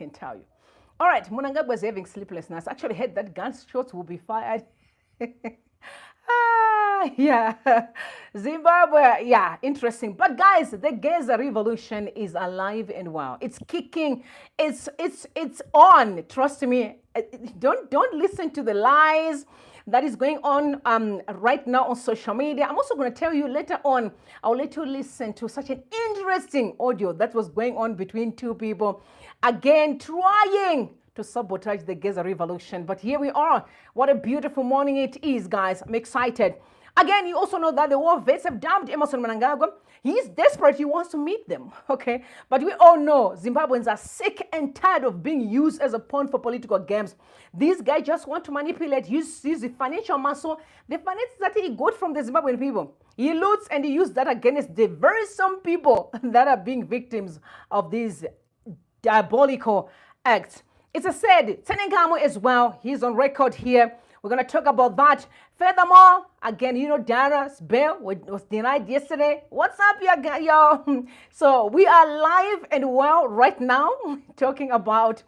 can tell you. All right, Mnangagwa is having sleepless nights. Actually, heard that gunshots will be fired. Yeah, Zimbabwe, yeah, interesting. But guys, the GEZA revolution is alive and well. It's kicking. It's on. Trust me. Don't listen to the lies that is going on right now on social media. I'm also going to tell you later on. I'll let you listen to such an interesting audio that was going on between two people, again trying to sabotage the GEZA revolution. But here we are. What a beautiful morning it is, guys. I'm excited. Again, you also know that the war vets have dumped Emmerson Mnangagwa. He's desperate. He wants to meet them, okay? But we all know Zimbabweans are sick and tired of being used as a pawn for political games. These guys just want to manipulate, use the financial muscle, the finances that he got from the Zimbabwean people. He loots and he used that against the very same people that are being victims of these diabolical acts. It's a said, Mnangagwa as well. He's on record here. We're going to talk about that. Furthermore, again, you know, Dara's bail was denied yesterday. What's up, y'all? So we are live and well right now talking about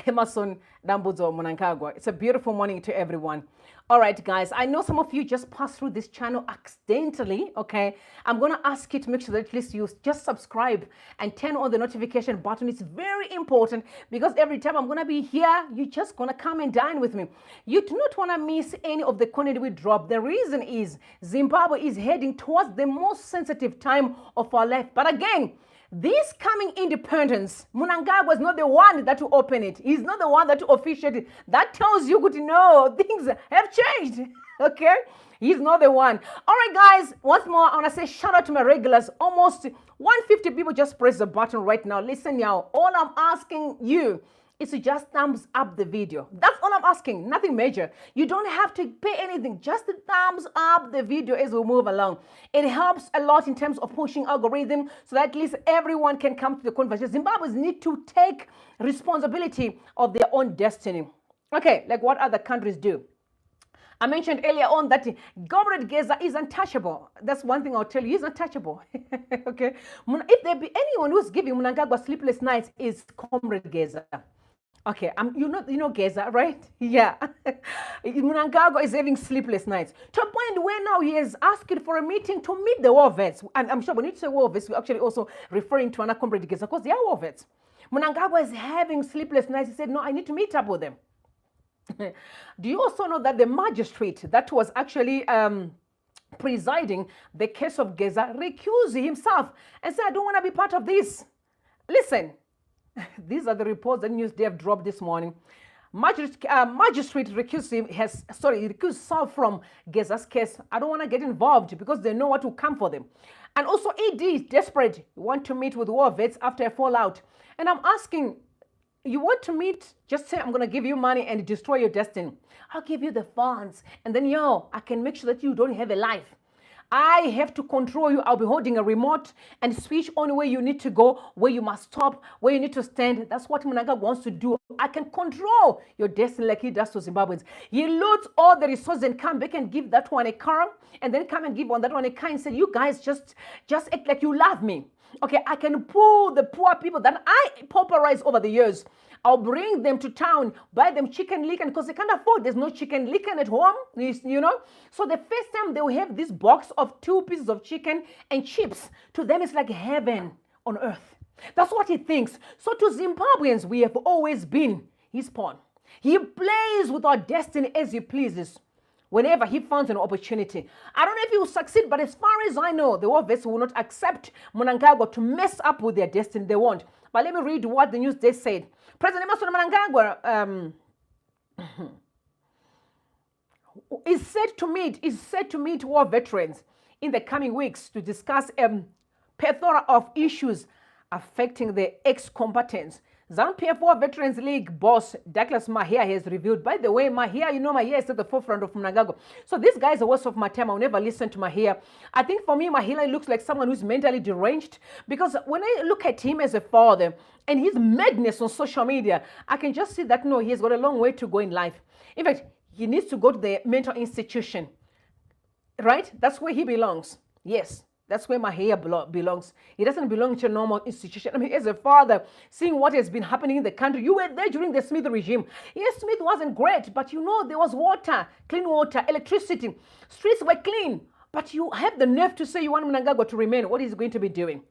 Emmerson Mnangagwa. It's a beautiful morning to everyone. All right, guys, I know some of you just passed through this channel accidentally, okay? I'm going to ask you to make sure that at least you just subscribe and turn on the notification button. It's very important because every time I'm going to be here, you're just going to come and dine with me. You do not want to miss any of the content we drop. The reason is Zimbabwe is heading towards the most sensitive time of our life. But again, this coming independence, Mnangagwa is not the one that will open it. He's not the one that will officiate it. That tells you good to know things have changed, okay? He's not the one. All right, guys, once more, I want to say shout out to my regulars. Almost 150 people just press the button right now. Listen, y'all, all I'm asking you is to just thumbs up the video. That's all I'm asking, nothing major. You don't have to pay anything, just thumbs up the video as we move along. It helps a lot in terms of pushing algorithm so that at least everyone can come to the conversation. Zimbabweans need to take responsibility of their own destiny. Okay, like what other countries do. I mentioned earlier on that Comrade GEZA is untouchable. That's one thing I'll tell you, he's untouchable. Okay, if there be anyone who's giving Mnangagwa sleepless nights, is Comrade GEZA. Okay, you know GEZA, right? Yeah. Mnangagwa is having sleepless nights. To a point where now he has asked for a meeting to meet the war vets. And I'm sure when you say war vets, we're actually also referring to another Comrade GEZA because they are war vets. Mnangagwa is having sleepless nights. He said, no, I need to meet up with them. Do you also know that the magistrate that was actually presiding the case of GEZA recused himself and said, I don't want to be part of this. Listen. These are the reports that Newsday have dropped this morning. Magistrate recused himself from GEZA's case. I don't want to get involved because they know what will come for them. And also ED is desperate. You want to meet with war vets after a fallout. And I'm asking, you want to meet? Just say, I'm going to give you money and destroy your destiny. I'll give you the funds. And then, I can make sure that you don't have a life. I have to control you. I'll be holding a remote and switch on where you need to go, where you must stop, where you need to stand. That's what Mnangagwa wants to do. I can control your destiny like he does to Zimbabweans. He loots all the resources and come back and give that one a car, and then come and give that one a car and say, you guys just act like you love me. Okay, I can pull the poor people that I pauperized over the years. I'll bring them to town, buy them chicken licken because they can't afford. There's no chicken licken at home, you know. So the first time they will have this box of 2 pieces of chicken and chips. To them, it's like heaven on earth. That's what he thinks. So to Zimbabweans, we have always been his pawn. He plays with our destiny as he pleases whenever he finds an opportunity. I don't know if he will succeed, but as far as I know, the war vets will not accept Mnangagwa to mess up with their destiny. They won't. But let me read what the Newsday said. President Emmerson Mnangagwa is set to meet war veterans in the coming weeks to discuss a plethora of issues affecting the ex-combatants. ZANU-PF War Veterans League boss Douglas Mahia has revealed. By the way, Mahia, Mahia is at the forefront of Mnangagwa. So this guy is a waste of my time. I'll never listen to Mahia. I think for me, Mahia looks like someone who's mentally deranged, because when I look at him as a father and his madness on social media, I can just see that, no, he's got a long way to go in life. In fact, he needs to go to the mental institution, right? That's where he belongs. Yes. That's where my hair belongs. It doesn't belong to a normal institution. I mean, as a father, seeing what has been happening in the country, you were there during the Smith regime. Yes, Smith wasn't great, but you know there was water, clean water, electricity. Streets were clean. But you have the nerve to say you want Mnangagwa to remain. What is he going to be doing?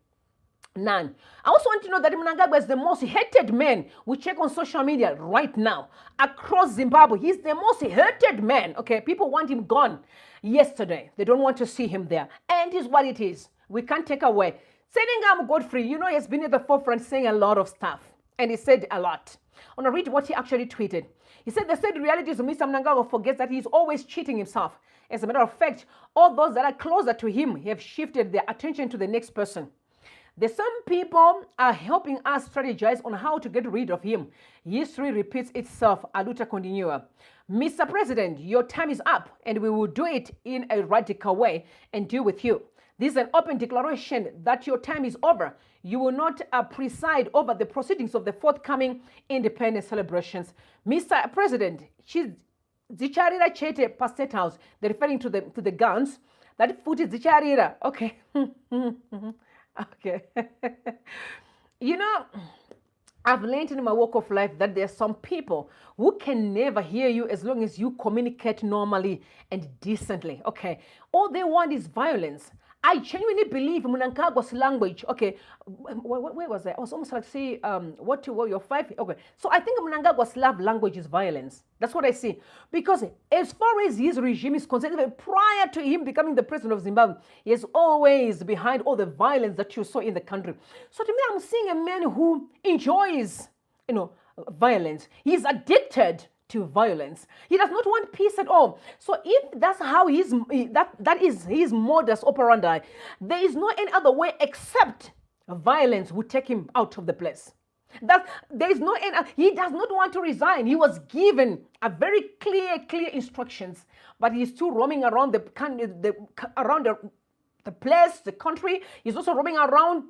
None. I also want to know that Mnangagwa is the most hated man. We check on social media right now. Across Zimbabwe, he's the most hated man. Okay, people want him gone yesterday. They don't want to see him there. And it's what it is. We can't take away. Seningam Godfrey, you know, he has been at the forefront saying a lot of stuff. And he said a lot. I want to read what he actually tweeted. He said, the sad reality is Mr. Mnangagwa forgets that he's always cheating himself. As a matter of fact, all those that are closer to him have shifted their attention to the next person. The same people are helping us strategize on how to get rid of him. History repeats itself. Aluta continua. Mr. President, your time is up, and we will do it in a radical way and deal with you. This is an open declaration that your time is over. You will not preside over the proceedings of the forthcoming independence celebrations. Mr. President, Zicharira Chete pa State House. They're referring to the guns. That foot is Zicharira. Okay. Okay. You know, I've learned in my walk of life that there are some people who can never hear you as long as you communicate normally and decently. Okay. All they want is violence. I genuinely believe Mnangagwa's language. Okay, where was I? I was almost like say, what your five? Okay, so I think Mnangagwa's love language is violence. That's what I see. Because as far as his regime is concerned, even prior to him becoming the president of Zimbabwe, he is always behind all the violence that you saw in the country. So to me, I'm seeing a man who enjoys, violence. He's addicted to violence. He does not want peace at all. So if that's how that is his modus operandi, there is no any other way except violence would take him out of the place. There is no any. He does not want to resign. He was given a very clear instructions, but he's still roaming around the place, the country. He's also roaming around,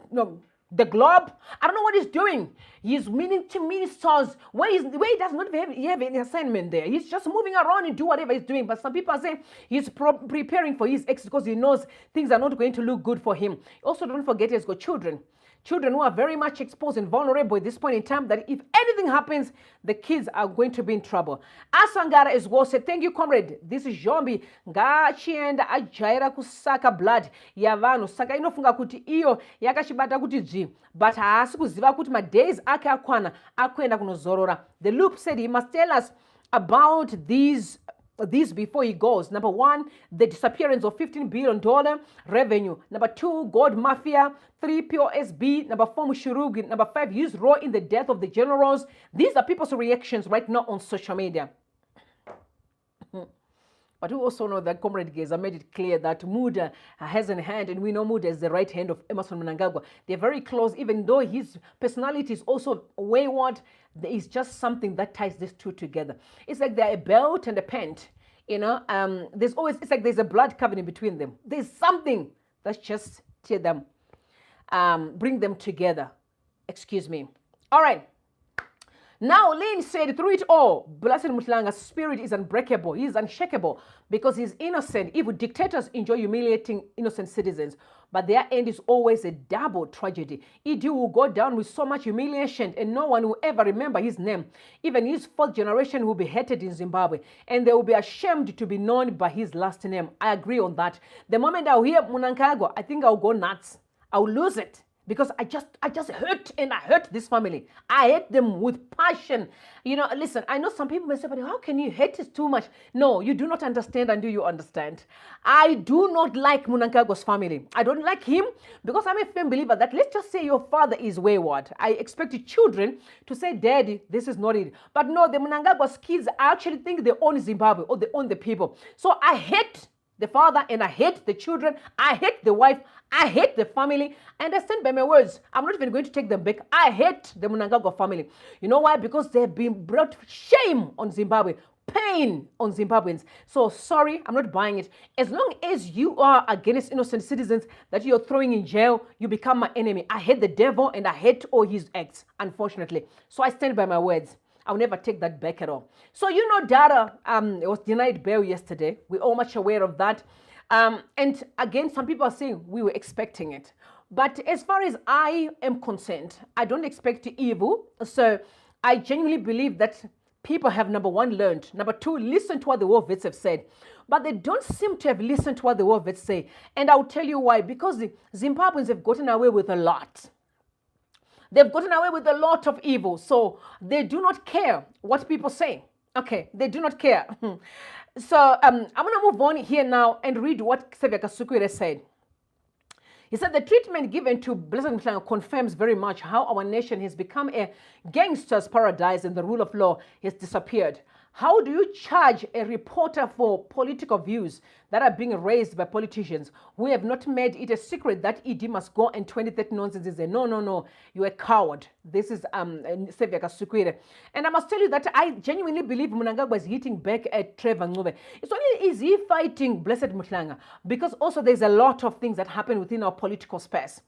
the globe. I don't know what he's doing. He's meaning to ministers where he does not have any assignment there. He's just moving around and do whatever he's doing. But some people are saying he's preparing for his exit because he knows things are not going to look good for him. Also, don't forget he's got children. Children who are very much exposed and vulnerable at this point in time, that if anything happens, the kids are going to be in trouble. Asangara as well said, thank you, comrade. This is Jombi. Ngachienda ajaira kusaka blood yavanu. Saka inofunga kuti iyo yakachibata kuti ji. But haasi kuziva kuti my days ake akwana akuenda kunozorora. The Loop said he must tell us about these before he goes. Number one, the disappearance of $15 billion revenue. Number two, gold mafia. 3, POSB. Number 4, Mushurugi. Number 5, his role in the death of the generals. These are people's reactions right now on social media. But we also know that Comrade GEZA made it clear that Muda has a hand, and we know Muda is the right hand of Emmerson Mnangagwa. They're very close, even though his personality is also wayward. There is just something that ties these two together. It's like they're a belt and a pant. There's always, it's like there's a blood covenant between them. There's something that's just tear them, bring them together. Excuse me. All right. Now, Lynn said, through it all, Blessed Mutlanga's spirit is unbreakable. He is unshakable because he's innocent. Evil dictators enjoy humiliating innocent citizens, but their end is always a double tragedy. Idi will go down with so much humiliation, and no one will ever remember his name. Even his fourth generation will be hated in Zimbabwe, and they will be ashamed to be known by his last name. I agree on that. The moment I'll hear Mnangagwa, I think I'll go nuts. I'll lose it. Because I just hurt, and I hurt this family. I hate them with passion. Listen, I know some people may say, but how can you hate it too much? No, you do not understand until you understand. I do not like Mnangagwa's family. I don't like him because I'm a firm believer that, let's just say your father is wayward. I expect the children to say, Daddy, this is not it. But no, the Mnangagwa's kids, I actually think they own Zimbabwe or they own the people. So I hate the father and I hate the children. I hate the wife. I hate the family. And I stand by my words. I'm not even going to take them back. I hate the Mnangagwa family. You know why? Because they've been brought shame on Zimbabwe, pain on Zimbabweans. So sorry, I'm not buying it. As long as you are against innocent citizens that you're throwing in jail, you become my enemy. I hate the devil and I hate all his acts, unfortunately. So I stand by my words. I'll never take that back at all. So Dara was denied bail yesterday. We're all much aware of that. And again, some people are saying we were expecting it. But as far as I am concerned, I don't expect evil. So I genuinely believe that people have, number one, learned. Number two, listened to what the war vets have said. But they don't seem to have listened to what the war vets say. And I'll tell you why. Because the Zimbabweans have gotten away with a lot. They've gotten away with a lot of evil. So they do not care what people say. Okay, they do not care. So I'm going to move on here now and read what Xavier Kasukwire said. He said the treatment given to Blessed Mnangagwa confirms very much how our nation has become a gangster's paradise and the rule of law has disappeared. How do you charge a reporter for political views that are being raised by politicians who have not made it a secret that ED must go and 2030 nonsense is a no, you're a coward. This is Xavier Kasukwire. And I must tell you that I genuinely believe Mnangagwa is hitting back at Trevor Ncube. It's only is he fighting Blessed Mnangagwa because also there's a lot of things that happen within our political space.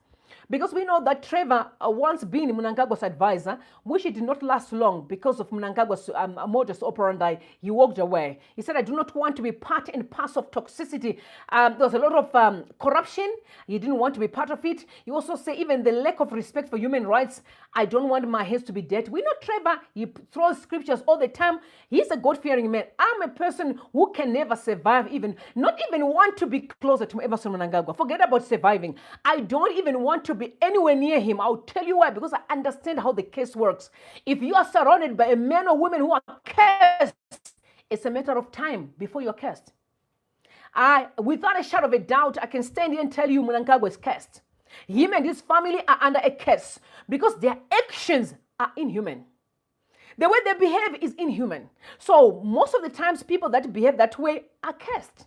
Because we know that Trevor, once being Mnangagwa's advisor, which it did not last long because of Mnangagwa's modus operandi, he walked away. He said, I do not want to be part and parcel of toxicity. There was a lot of corruption. He didn't want to be part of it. He also said even the lack of respect for human rights. I don't want my hands to be dirty. We know Trevor, he throws scriptures all the time. He's a God-fearing man. I'm a person who can never survive, not even want to be closer to Emerson Mnangagwa. Forget about surviving. I don't even want to be anywhere near him. I'll tell you why, because I understand how the case works. If you are surrounded by a man or women who are cursed, it's a matter of time before you're cursed. Without a shadow of a doubt, I can stand here and tell you Mnangagwa is cursed. Him and his family are under a curse because their actions are inhuman. The way they behave is inhuman. So most of the times, people that behave that way are cursed.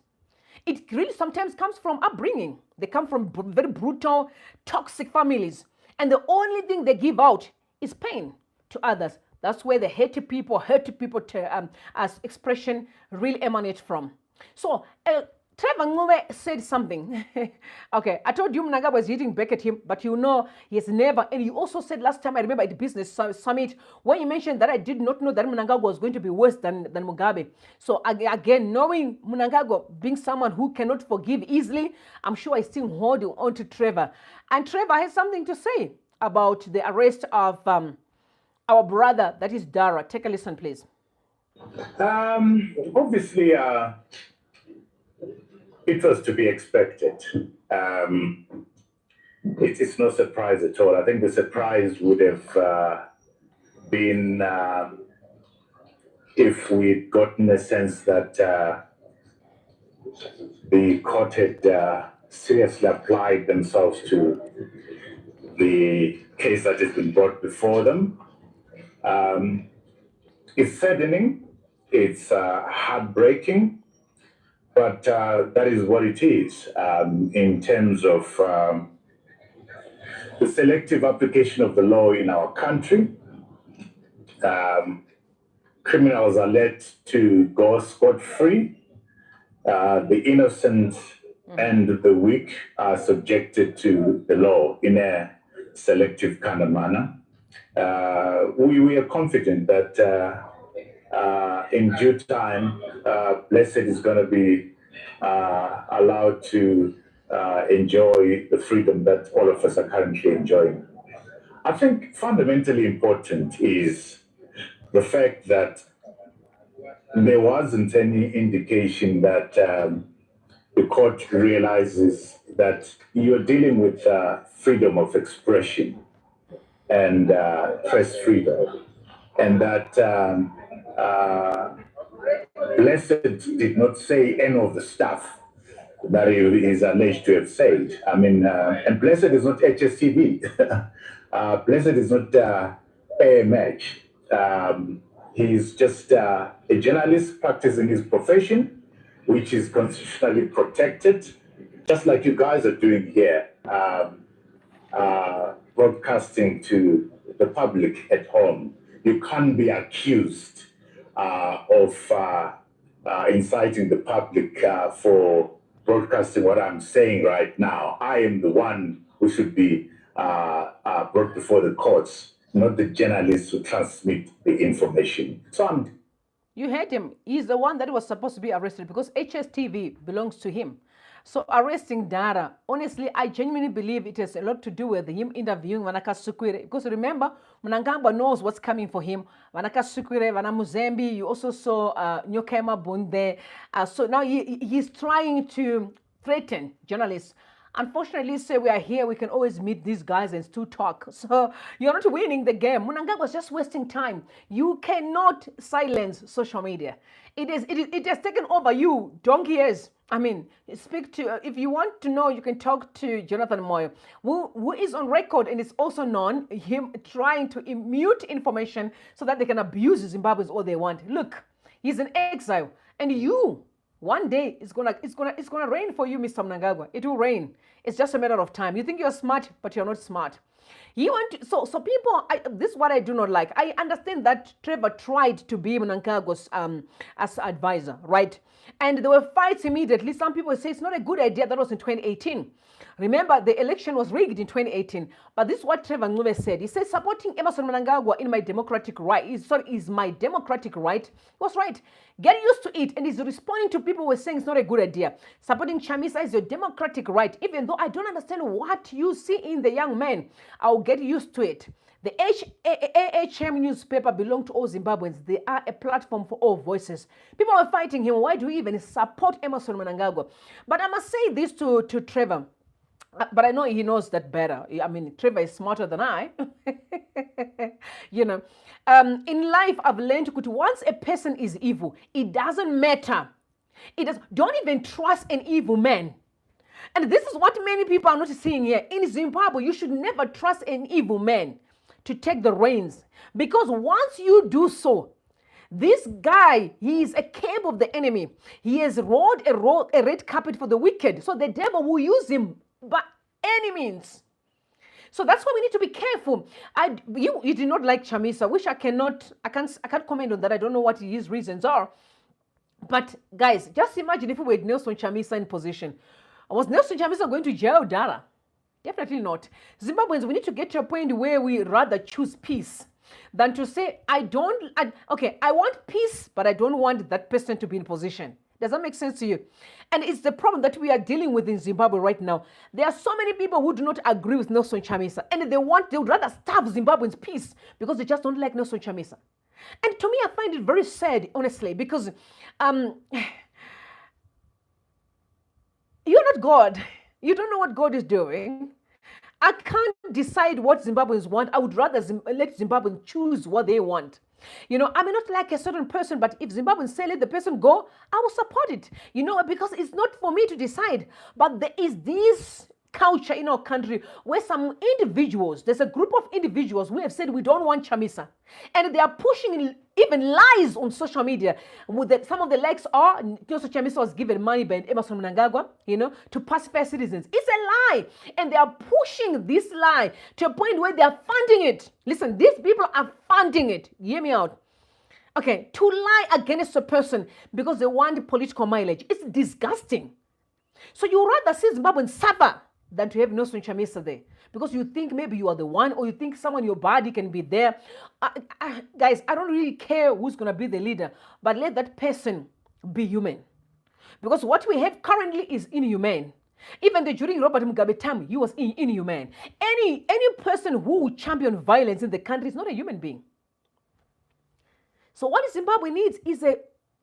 It really sometimes comes from upbringing. They come from very brutal, toxic families. And the only thing they give out is pain to others. That's where the hurt people as expression really emanate from. So Trevor Ncube said something. Okay, I told you Mnangagwa was hitting back at him, but you know he has never. And you also said last time, I remember at the business summit, when you mentioned that I did not know that Mnangagwa was going to be worse than Mugabe. So again, knowing Mnangagwa being someone who cannot forgive easily, I'm sure I still hold on to Trevor. And Trevor has something to say about the arrest of our brother, that is Dara. Take a listen, please. Obviously, it was to be expected. It's no surprise at all. I think the surprise would have been if we'd gotten a sense that the court had seriously applied themselves to the case that has been brought before them. It's saddening, it's heartbreaking, but that is what it is in terms of the selective application of the law in our country. Criminals are let to go scot-free. The innocent and the weak are subjected to the law in a selective kind of manner. We are confident that in due time, Blessed is going to be allowed to enjoy the freedom that all of us are currently enjoying. I think fundamentally important is the fact that there wasn't any indication that the court realizes that you're dealing with freedom of expression and press freedom, and that Blessed did not say any of the stuff that he is alleged to have said. I mean, and Blessed is not HSTV. Blessed is not AMH. He's just a journalist practicing his profession, which is constitutionally protected, just like you guys are doing here, broadcasting to the public at home. You can't be accused of inciting the public for broadcasting what I'm saying right now. I am the one who should be brought before the courts, not the journalists who transmit the information. So You heard him. He's the one that was supposed to be arrested because HSTV belongs to him. So arresting Dara, honestly, I genuinely believe it has a lot to do with him interviewing Vanaka Sukwire. Because remember, Mnangagwa knows what's coming for him. Vanaka Sukwire, Vana Muzembi, you also saw Nyokema Bunde. So now he's trying to threaten journalists. Unfortunately, say we are here, we can always meet these guys and still talk. So you're not winning the game. Mnangagwa was just wasting time. You cannot silence social media. It has taken over you, donkey years. I mean, speak to, if you want to know, you can talk to Jonathan Moyo, who is on record and is also known, him trying to mute information so that they can abuse Zimbabweans all they want. Look, he's in exile. And you, one day, it's gonna rain for you, Mr. Mnangagwa. It will rain. It's just a matter of time. You think you're smart, but you're not smart. You want to, so people. This is what I do not like. I understand that Trevor tried to be Mnangagwa's as advisor, right? And there were fights immediately. Some people say it's not a good idea. That was in 2018. Remember, the election was rigged in 2018. But this is what Trevor Ngube said. He said, supporting Emerson Mnangagwa in my democratic right is my democratic right. He was right. Get used to it. And he's responding to people who were saying it's not a good idea. Supporting Chamisa is your democratic right. Even though I don't understand what you see in the young man, I'll get used to it. The AHM newspaper belongs to all Zimbabweans. They are a platform for all voices. People are fighting him. Why do you even support Emerson Mnangagwa? But I must say this to Trevor. But I know he knows that better. I mean, Trevor is smarter than I. You know, in life, I've learned that once a person is evil, it doesn't matter. Don't even trust an evil man. And this is what many people are not seeing here. In Zimbabwe, you should never trust an evil man to take the reins. Because once you do so, this guy, he is a camp of the enemy. He has rolled a red carpet for the wicked. So the devil will use him by any means. So that's why we need to be careful. You did not like Chamisa, which I can't comment on that. I don't know what his reasons are. But guys, just imagine if we were Nelson Chamisa in position. Was Nelson Chamisa going to jail Dara? Definitely not. Zimbabweans, we need to get to a point where we rather choose peace than to say, I want peace, but I don't want that person to be in position. Does that make sense to you? And it's the problem that we are dealing with in Zimbabwe right now. There are so many people who do not agree with Nelson Chamisa, and they would rather starve Zimbabweans peace because they just don't like Nelson Chamisa. And to me, I find it very sad, honestly, because you're not God. You don't know what God is doing. I can't decide what Zimbabweans want. I would rather let Zimbabweans choose what they want. You know, I may not like a certain person, but if Zimbabweans say let the person go, I will support it. You know, because it's not for me to decide. But there is this culture in our country where some individuals, there's a group of individuals who have said we don't want Chamisa. And they are pushing even lies on social media. Some of the likes are, Chamisa was given money by Emerson Mnangagwa, to pacify citizens. It's a lie. And they are pushing this lie to a point where they are funding it. Listen, these people are funding it. Hear me out. Okay, to lie against a person because they want political mileage. It's disgusting. So you rather see Zimbabweans suffer than to have Nelson Chamisa there. Because you think maybe you are the one, or you think someone in your body can be there. Guys, I don't really care who's going to be the leader, but let that person be human. Because what we have currently is inhumane. Even during Robert Mugabe time, he was inhumane. Any person who would champion violence in the country is not a human being. So what Zimbabwe needs is a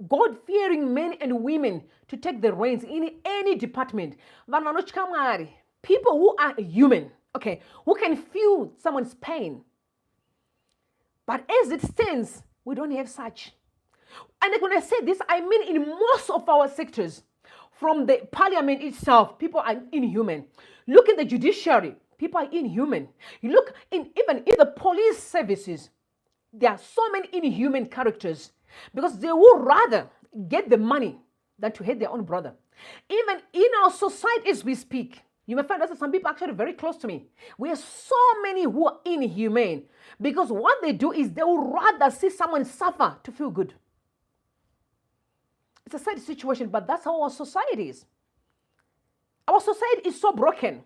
God-fearing men and women to take the reins in any department. People who are human, okay, who can feel someone's pain. But as it stands, we don't have such. And when I say this, I mean in most of our sectors, from the parliament itself, people are inhuman. Look at the judiciary, people are inhuman. You look even in the police services, there are so many inhuman characters because they would rather get the money than to hate their own brother. Even in our society as we speak, you may find that some people actually very close to me. We have so many who are inhumane because what they do is they would rather see someone suffer to feel good. It's a sad situation, but that's how our society is. Our society is so broken.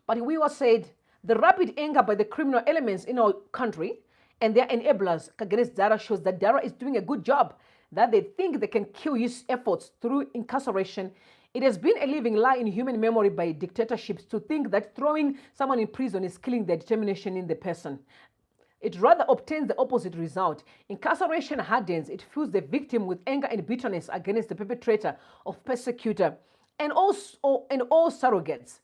But we were said the rapid anger by the criminal elements in our country and their enablers, Kaganes Dara, shows that Dara is doing a good job, that they think they can kill his efforts through incarceration It has been a living lie in human memory by dictatorships to think that throwing someone in prison is killing their determination in the person. It rather obtains the opposite result. Incarceration hardens, it fills the victim with anger and bitterness against the perpetrator of persecutor and all surrogates.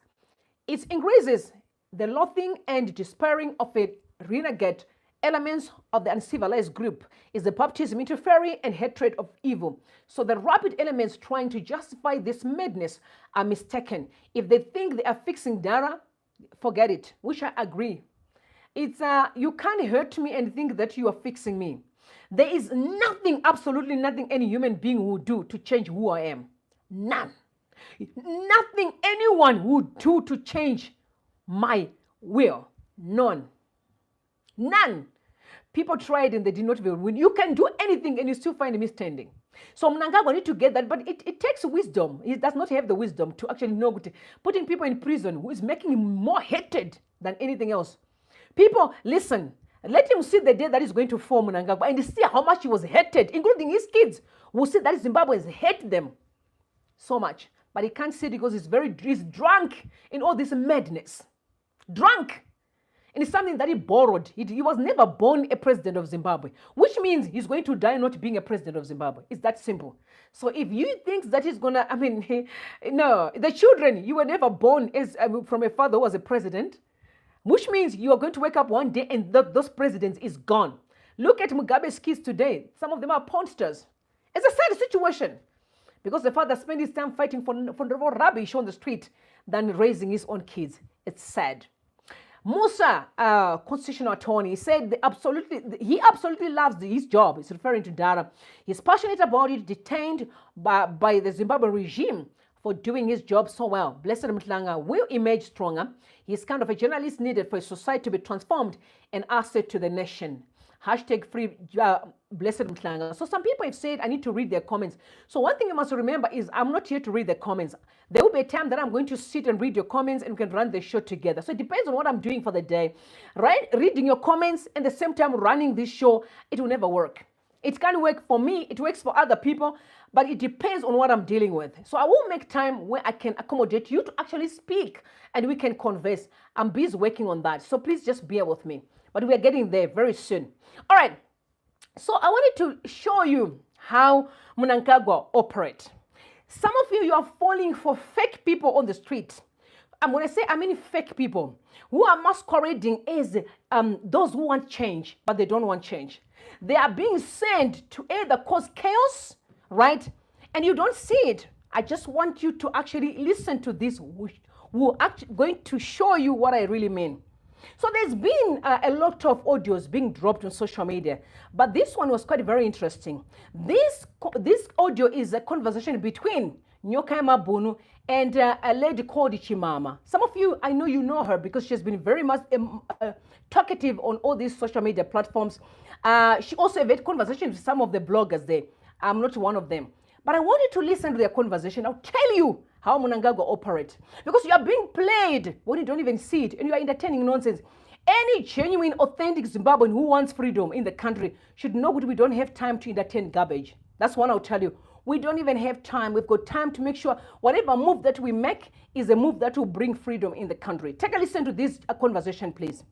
It increases the loathing and despairing of a renegade. Elements of the uncivilized group is the baptism into fury and hatred of evil. So the rapid elements trying to justify this madness are mistaken. If they think they are fixing Dara, forget it, which I agree. It's you can't hurt me and think that you are fixing me. There is nothing, absolutely nothing any human being would do to change who I am. None. Nothing anyone would do to change my will. None. None. People tried and they did not even win. You can do anything and you still find me standing. So Mnangagwa need to get that, but it takes wisdom. He does not have the wisdom to actually know putting people in prison who is making him more hated than anything else. People, listen, let him see the day that is going to fall Mnangagwa and see how much he was hated, including his kids. Will see that Zimbabweans hate them so much. But he can't see it because he's drunk in all this madness. Drunk. And it's something that he borrowed. He was never born a president of Zimbabwe, which means he's going to die not being a president of Zimbabwe. It's that simple. So if you think that he's gonna, no, the children, you were never born as from a father who was a president, which means you are going to wake up one day and those presidents is gone. Look at Mugabe's kids today. Some of them are pornsters. It's a sad situation because the father spent his time fighting for rubbish on the street than raising his own kids. It's sad. Musa, constitutional attorney, said he absolutely loves his job. He's referring to Dara. He's passionate about it, detained by the Zimbabwe regime for doing his job so well. Blessed Mnangagwa will emerge stronger. He's kind of a journalist needed for a society to be transformed and asset to the nation. Hashtag free Blessed Mnangagwa. So some people have said I need to read their comments. So one thing you must remember is I'm not here to read the comments. There will be a time that I'm going to sit and read your comments and we can run the show together. So it depends on what I'm doing for the day. Right? Reading your comments and at the same time running this show, it will never work. It can work for me, it works for other people, but it depends on what I'm dealing with. So I will make time where I can accommodate you to actually speak and we can converse. I'm busy working on that. So please just bear with me. But we are getting there very soon. All right. So I wanted to show you how Mnangagwa operates. Some of you are falling for fake people on the street. I'm going to say, fake people who are masquerading as those who want change, but they don't want change. They are being sent to either cause chaos, right? And you don't see it. I just want you to actually listen to this, who are actually going to show you what I really mean. So there's been a lot of audios being dropped on social media, but this one was quite very interesting. This audio is a conversation between Nyokama Bunu and a lady called Chimama. Some of you, I know you know her because she's been very much talkative on all these social media platforms. She also had conversations with some of the bloggers there. I'm not one of them. But I want you to listen to their conversation. I'll tell you how Mnangagwa operates. Because you are being played when you don't even see it and you are entertaining nonsense. Any genuine, authentic Zimbabwean who wants freedom in the country should know that we don't have time to entertain garbage. That's one I'll tell you. We don't even have time. We've got time to make sure whatever move that we make is a move that will bring freedom in the country. Take a listen to this conversation, please.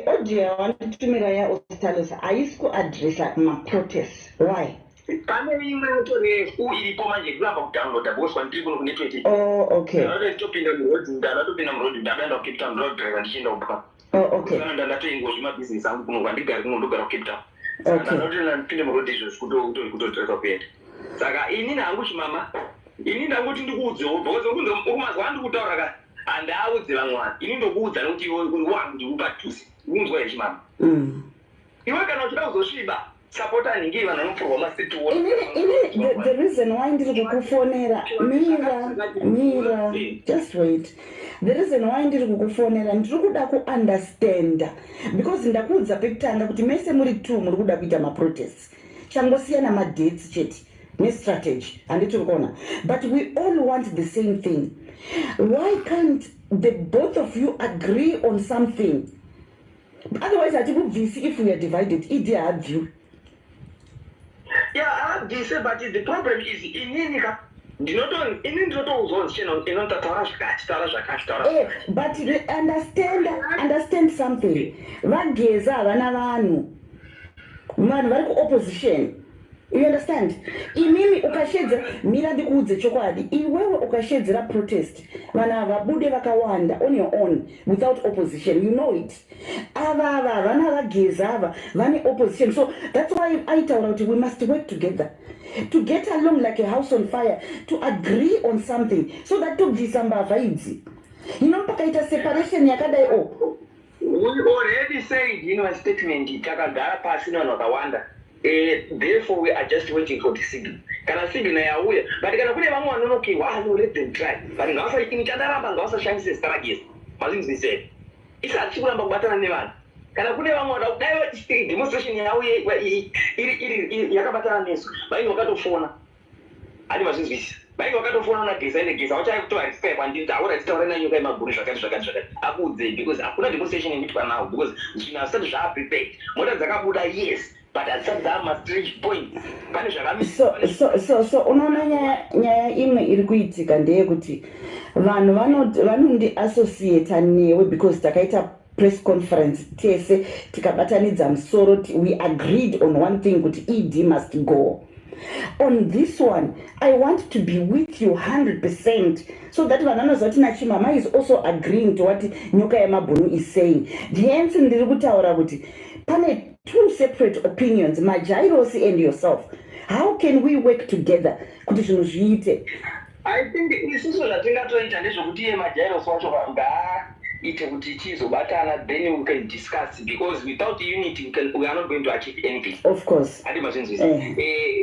Audio wanitumira ya hospitals haisi address ma protests. Why? Oh, okay. Oh, okay. Saka ini nanguchi mama ini ndanguti ndikuudzewo because ukumazwa ndikutaura and audzira mwana ini ndokuudza kuti wangu ndikupatusi unzwa ichi mama iwe kana uchida kuzosviba support aningi vanhu vanopfurwa masiti the reason why ndiri kukufonera mira just wait. The reason why ndiri kukufonera ndiri kuda kuunderstand because ndakuudza pekutanga kuti mese muri 2 muri kuda kuita maprotests changosiyana madates chete strategy and it will go. But we all want the same thing. Why can't the both of you agree on something? Otherwise, I think if we are divided, it have you. Yeah, I have this, but the problem is in Inika. ndinotoni ini ndinotoudzwa chena inotataura zvakati taura zvakati taura but understand something. Vageza havana vanhu vari kuopposition. You understand? Imimi ukashedzera mira ndikuudze chokwadi. Iwewe ukashedzera protest vana vabude vakawanda on your own without opposition. You know it. Ava vana vageza ava vane opposition. So that's why I tell you we must work together to get along like a house on fire, to agree on something so that to December vibes. You know pakaita separation yakadai we already said in our statement takagara pasi nevanhu vakawanda. Therefore we are just waiting for the signal. Kana signal yauya, but kana kune vamwe vanonokiwa no let them try. But ngavasa ichandaramba ngavasashandise strategies. Mazvinzi said. Isati kuramba kubatana nevanhu. Kana kune vamwe vada kudai vachiti demonstration yauya iri yakabatana nesu. Vainge vakatofona. Adi mazvinzwisi. Vainge vakatofona na GEZA ine GEZA vachaitoa expire kwandiri taura titaura nanyoka yemabhuri zvakati. Akudze because hakuna demonstration inoitwa now because zvinhu hazvisati zvaa prepared. Mota dzakabuda yes. But at some time must reach point. So unoona nyaya imwe iri kuitika ndeyekuti vanhu vanondi associate newe because takaita press conference tese tikabatanidza musoro we agreed on one thing kuti ED must go. On this one, I want to be with you 100% so that vananozoti Nachimama is also agreeing to what Nyoka Yamabunu is saying. Hence ndiri kutaura kuti pane two separate opinions, Majairosi and yourself. How can we work together? I think isusu zvatingatoita ndezvokuti iye Majairosi wacho ite kuti tizobatana, then we can discuss, because without unity we are not going to achieve anything. Of course. Adi mazvinzwisa.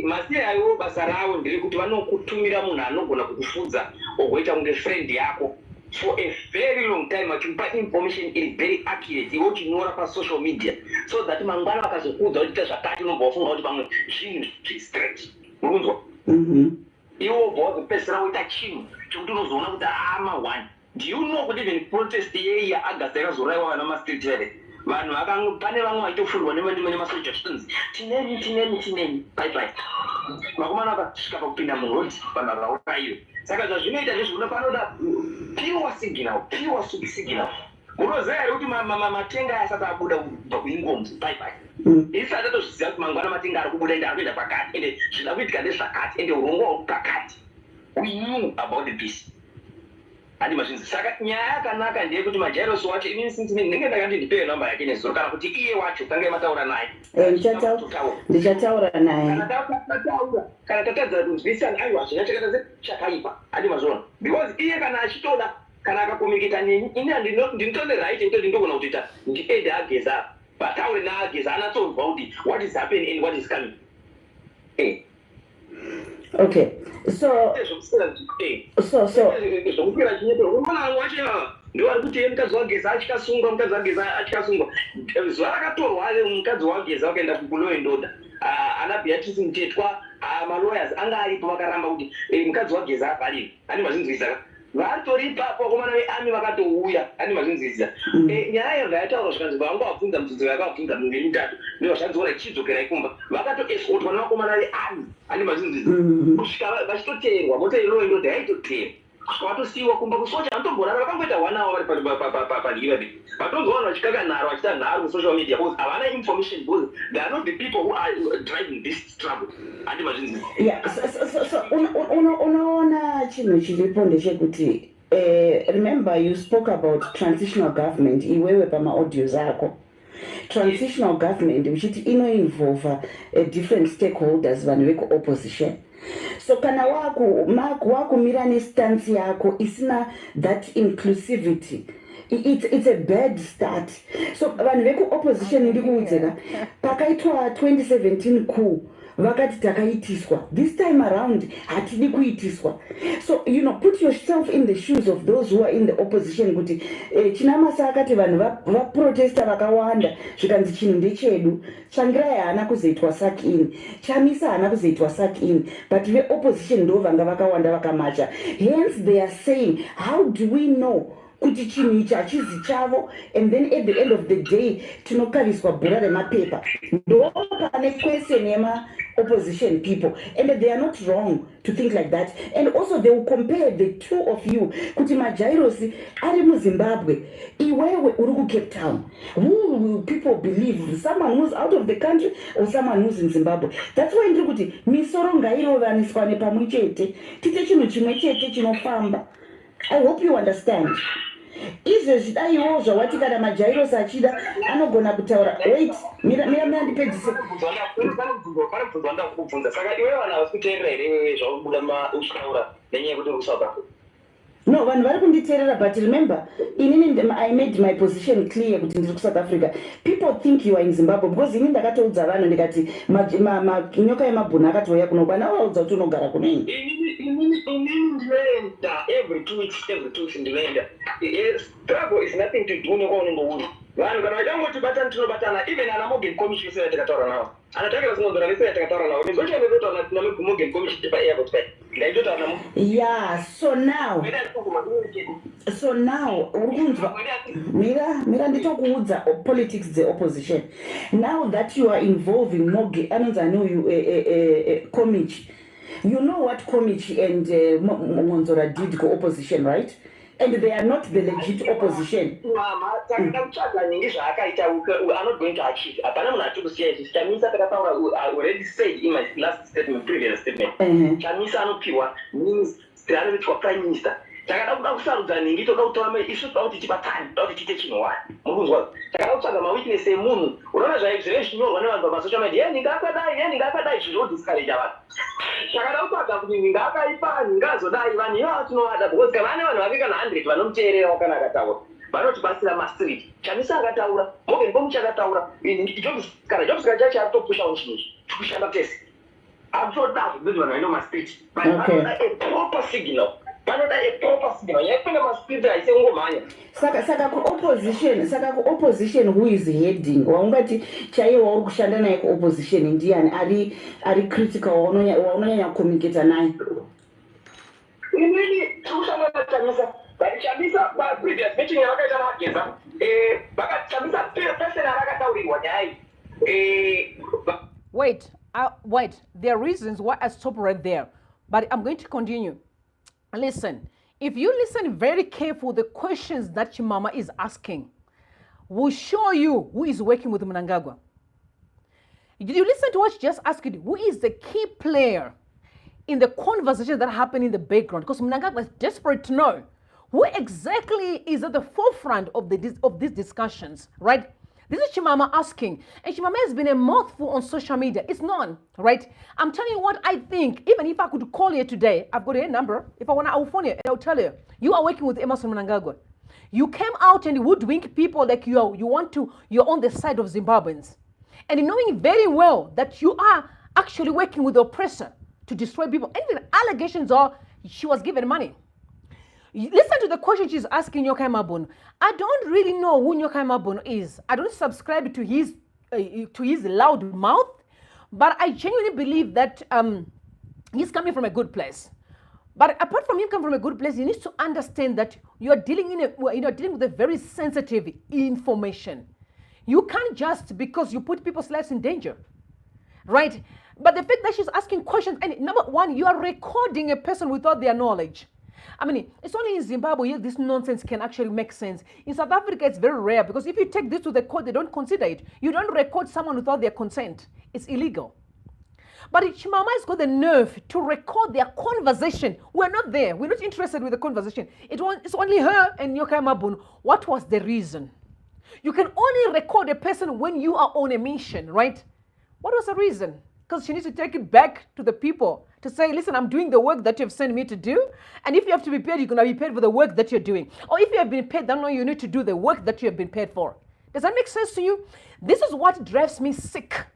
Masiye aiwo basa ravo nderekuti vanokutumira munhu anogona kukufudza ogoita kunge friend yako for a very long time achipa information iri very accurate iwo chinyora pasocial media so that mangwana vakazokudza uchiita zvakati unobva wafunga kuti pamwe zvinhu zvistraight. Urunzwa? Iwo ubva wazopedzisira woita chinhu chokuti unozoona kuti one. Do you know kuti even protest yei yaAugust yakazoraiwa vana mastreet here? Vanhu pane vamwe vaitofurwa nemasoja zvitonzi tineni bye. Makomana vakasvika pakupinda murodhi vanhu vakaurayiwa. Saka zvazvinoita ndezvokuda panoda pure signal. Unoziva here kuti matenga asati abuda kubva kuingomzi bye. Isati atozviziva kuti mangwana matenga ari kubuda ende ari kuenda pakati ende zvida kuitika ndezvakati ende urongwa huri pakati. We knew about the peace. Adi mazvinzi. Saka nyaya yakanaka ndeyekuti Majairosi wacho inini since ndinenge ndakati ndipewe namba yake nezuro kana kuti iye wacho kange mataura naye. Ndichataura naye. Kana tatadza kunzwisana aiwa hazvina chakata chakaipa. Adi mazvona. Because iye kana achitoda kana akakomikita neni ini ndinotone right into ndogona kutoita ndiende aGEZA. Bataure naAGEZA anatsonzwa kuti what is happening and what is coming. Okay. So zvokupera chinyepe unoona wacho ndiwari kuti mukadzi waGEZA atyasungwa zuva rakatorwa mukadzi waGEZA wakaenda kuLaw and Order ana Beatrice Mtetwa malawyers anga aripo vakaramba kuti mukadzi waGEZA afariwe. Ani mazvinzwisisa vatori ipapo vakomana vearmy vakatouya. Ani mazvinzwisisa nyaya iyo zvayataura zvikanzi vanga vabvunza mubvunzo yakabvunza miviri mitatu ndovashanziora ichidzokera ikumba vakatoescotwa nevakomana vearmy. Ani mazvinzwisisa kusvika vachitoteerwa mota yeLaw and Order yaitoteerwa kusvika vatosiyiwa kumba kusocha anotomborara vakangoita 1 hour vari padivadi vatongowana vachikaka nharo vachita nharo kusocial media because havana information because they are not the people who are driving this struggle. Andi mazvinzwisisa. So unoona chinhu chiripo ndechekuti remember you spoke about transitional government iwewe pamaaudios ako. Transitional government uchiti inoinvolva different stakeholders vanhu vekuopposition. So kana wakumira nestance yako isina that inclusivity, it's a bad start. So vanhu vekuopposition ndikuudzeka pakaitwa 2017 coup vakati takaitiswa, this time around hatidi kuitiswa. So put yourself in the shoes of those who are in the opposition kuti chinamasa akati vanhu vaprotesta vakawanda zvikanzi chinhu ndechedu changirai haana kuzoitwa suck in, chamisa haana kuzoitwa suck in, but veopposition ndo vanga vakawanda vakamacha. Hence they are saying how do we know kuti chinhu ichi hachizi chavo, and then at the end of the day tinokariswa bhora remapepa. Ndo pane question opposition people, and they are not wrong to think like that. And also they will compare the two of you. Kuti majairosi ari muZimbabwe, iwewe uri ku Cape Town. Who will people believe? Someone who's out of the country or someone who's in Zimbabwe? That's why ndiri kuti misoro ngairovaniswa nepamwe chete, tite chinhu chimwe chete chinofamba. I hope you understand. Izvezvi daiwo zvawati kana majairosi achida anogona kutaura. Wait, mira ndipedzise. Pane mubvunzo wandakubvunza. Saka iwe vanhu havasi kuteerera here iwewe zvaubuda uchitaura nenyaya yekuti uri kuSouth Africa? No, vanhu vari kunditeerera, but remember, I made my position clear kuti ndiri kuSouth Africa. People think you are in Zimbabwe because ini ndakatoudza vanhu ndikati nyoka yemabhuna akatouya kuno kana waudza kuti unogara kuneni. Inini ndinoenda every 2 weeks ndinoenda. Struggle is nothing to do nekwaunenge uri. Vanhu kana vachangoti batana tinobatana, even ana Morgan Commission isina takataura navo. Anataka sinogona lesina takataura navo. Ndocho ndinotaura na Morgan Commission pa airport pa. Ndaitotaura namo. Yeah, so now ukunzwa mira nditokuudza politics the opposition. Now that you are involving Morgan anonzi Commission. You know what Komich and Monzora did go opposition, right? And they are not the legit opposition. Mama, I'm not going to achieve. I already said in my last statement, previous statement. Chamisa no pure means the prime minister. Takada kusarudza ningi toda kutora isu pauti chipatani pauti chite chinowani murunzwa takada kutsvaga mawitness emunhu unoona zvinyorwa nevanhu pamasocial media ningakadai zviro discourage vanhu takada kutsvaga kuti ningakaipa ningazodai vanhu ivo tinovada because kana ane vanhu vapika na 100 vanomuteerera kana akataura vanotibatsira mastreet Chamisa akataura Morgan Commission akataura jobs chacho atopusha unchinji tikushanda tese absolutely kuti vanhu vaino mastreet but vanoda a proper signal. Saka ku opposition who is heading waungati chaiwo uri kushanda naye ku opposition ndiani ari critical waunonyanya communicate naye. Inini tushanda na Chamisa but Chamisa ba previous meeting yakaita na GEZA baka Chamisa person akataurirwa nyai Wait, there are reasons why I stop right there, but I'm going to continue. Listen, if you listen very careful, the questions that Chimama is asking will show you who is working with Mnangagwa. Did you listen to what she just asked? Who is the key player in the conversation that happened in the background? Because Mnangagwa is desperate to know who exactly is at the forefront of these discussions, right? This is Chimama asking, and Chimama has been a mouthful on social media. It's none, right? I'm telling you what I think. Even if I could call you today, I've got your number. If I want to, I'll phone you and I'll tell you. You are working with Emmerson Mnangagwa. You came out and woodwink people like you're on the side of Zimbabweans. And knowing very well that you are actually working with the oppressor to destroy people. And even allegations are she was given money. Listen to the question she's asking Nyoka Mabon. I don't really know who Nyoka Mabon is. I don't subscribe to his loud mouth, but I genuinely believe that he's coming from a good place. But apart from him coming from a good place, you need to understand that you're dealing with a very sensitive information. You can't just because you put people's lives in danger, right? But the fact that she's asking questions, and number one, you are recording a person without their knowledge. I mean, it's only in Zimbabwe this nonsense can actually make sense. In South Africa, it's very rare because if you take this to the court, they don't consider it. You don't record someone without their consent. It's illegal. But Chimama has got the nerve to record their conversation. We're not there. We're not interested with the conversation. It's only her and Nyoka Mabun. What was the reason? You can only record a person when you are on a mission, right? What was the reason? Because she needs to take it back to the people to say, listen, I'm doing the work that you've sent me to do. And if you have to be paid, you're going to be paid for the work that you're doing. Or if you have been paid, then no, you need to do the work that you have been paid for. Does that make sense to you? This is what drives me sick.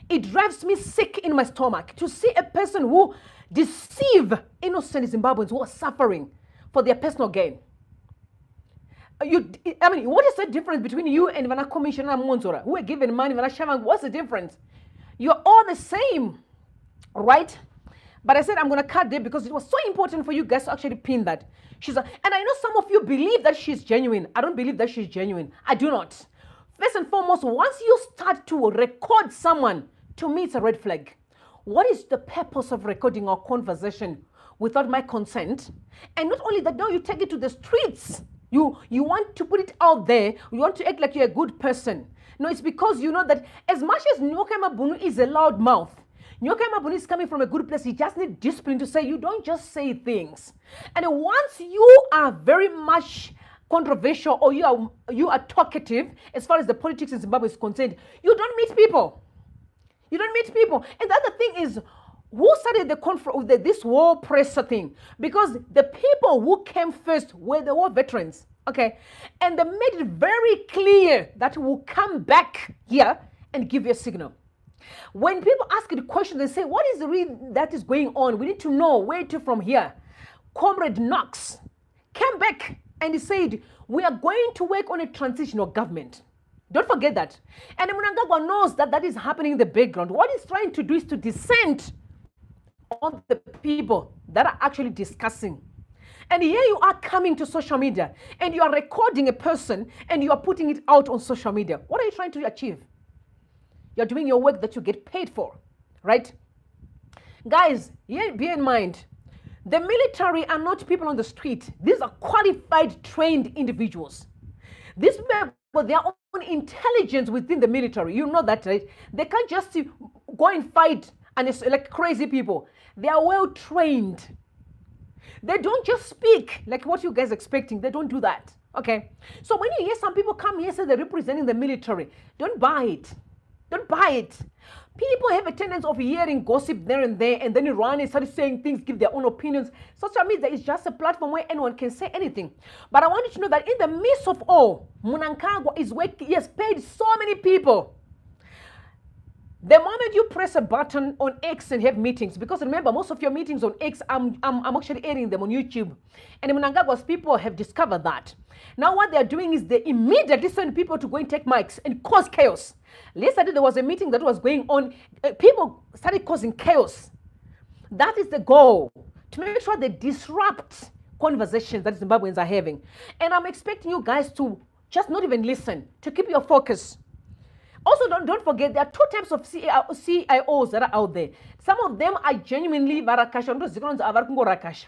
It drives me sick in my stomach to see a person who deceive innocent Zimbabweans who are suffering for their personal gain. What is the difference between you and Vana Commissioner Monzora, who are given money, Vana Shamang? What's the difference? You're all the same, right? But I said I'm going to cut there because it was so important for you guys to actually pin that. And I know some of you believe that she's genuine. I don't believe that she's genuine. I do not. First and foremost, once you start to record someone, to me it's a red flag. what is the purpose of recording our conversation without my consent? And not only that, now you take it to the streets. You want to put it out there. You want to act like you're a good person. No, it's because you know that as much as Nyoka Mabunu is a loud mouth, Nyoka Mabunu is coming from a good place. He just needs discipline to say, you don't just say things. And once you are very much controversial or you are talkative as far as the politics in Zimbabwe is concerned, you don't meet people. You don't meet people. And the other thing is, who started this war presser thing? Because the people who came first were the war veterans, okay? And they made it very clear that we'll come back here and give you a signal. When people ask the question, they say, what is the reason that is going on? We need to know where to from here. Comrade Knox came back and he said, we are going to work on a transitional government. Don't forget that. And Mnangagwa knows that that is happening in the background. What he's trying to do is to descend on the people that are actually discussing. And here you are coming to social media and you are recording a person and you are putting it out on social media. What are you trying to achieve? You're doing your work that you get paid for, right? Guys, bear in mind, the military are not people on the street. These are qualified, trained individuals. These people, their own intelligence within the military. You know that, right? They can't just go and fight and it's like crazy people. They are well trained. They don't just speak like what you guys are expecting. They don't do that, okay? So when you hear some people come here and say they're representing the military, don't buy it. Don't buy it. People have a tendency of hearing gossip there and there, and then you run and start saying things, give their own opinions. Social media is just a platform where anyone can say anything. But I want you to know that in the midst of all, Mnangagwa is working. He has paid so many people. The moment you press a button on X and have meetings, because remember, most of your meetings on X, I'm actually airing them on YouTube. And Mnangagwa's people have discovered that. Now what they're doing is they immediately send people to go and take mics and cause chaos. Yesterday there was a meeting that was going on. People started causing chaos. That is the goal, to make sure they disrupt conversations that Zimbabweans are having. And I'm expecting you guys to just not even listen, to keep your focus. Also, don't forget, there are two types of CIOs that are out there. Some of them are genuinely varakasha.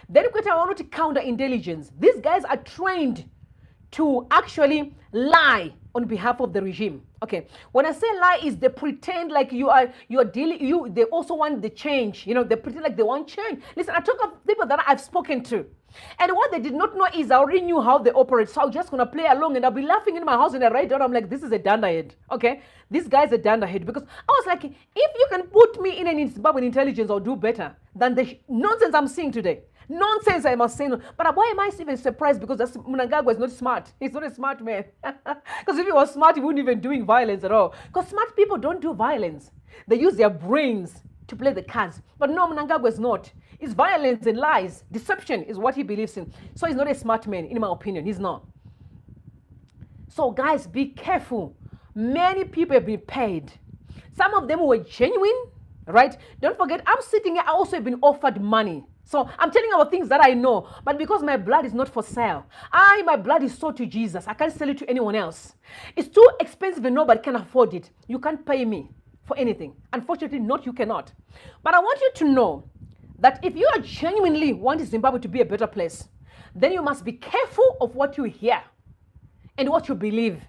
Then we want to counterintelligence. These guys are trained to actually lie on behalf of the regime. Okay, when I say lie, is they pretend like they also want the change. You know, they pretend like they want change. Listen, I talk of people that I've spoken to. And what they did not know is I already knew how they operate. So I'm just going to play along and I'll be laughing in my house and I write down, I'm like, this is a dunderhead. Okay? This guy's a dunderhead. Because I was like, if you can put me in an Zimbabwean intelligence, I'll do better than the nonsense I'm seeing today. Nonsense, I must say. No. But why am I even surprised? Because Mnangagwa is not smart. He's not a smart man. Because if he was smart, he wouldn't even doing violence at all. Because smart people don't do violence. They use their brains to play the cards. But no, Mnangagwa is not. It's violence and lies. Deception is what he believes in. So he's not a smart man, in my opinion. He's not. So guys, be careful. Many people have been paid. Some of them were genuine, right? Don't forget, I'm sitting here, I also have been offered money. So I'm telling you about things that I know. But because my blood is not for sale, my blood is sold to Jesus. I can't sell it to anyone else. It's too expensive and nobody can afford it. You can't pay me for anything. Unfortunately, you cannot. But I want you to know that if you are genuinely wanting Zimbabwe to be a better place, then you must be careful of what you hear and what you believe.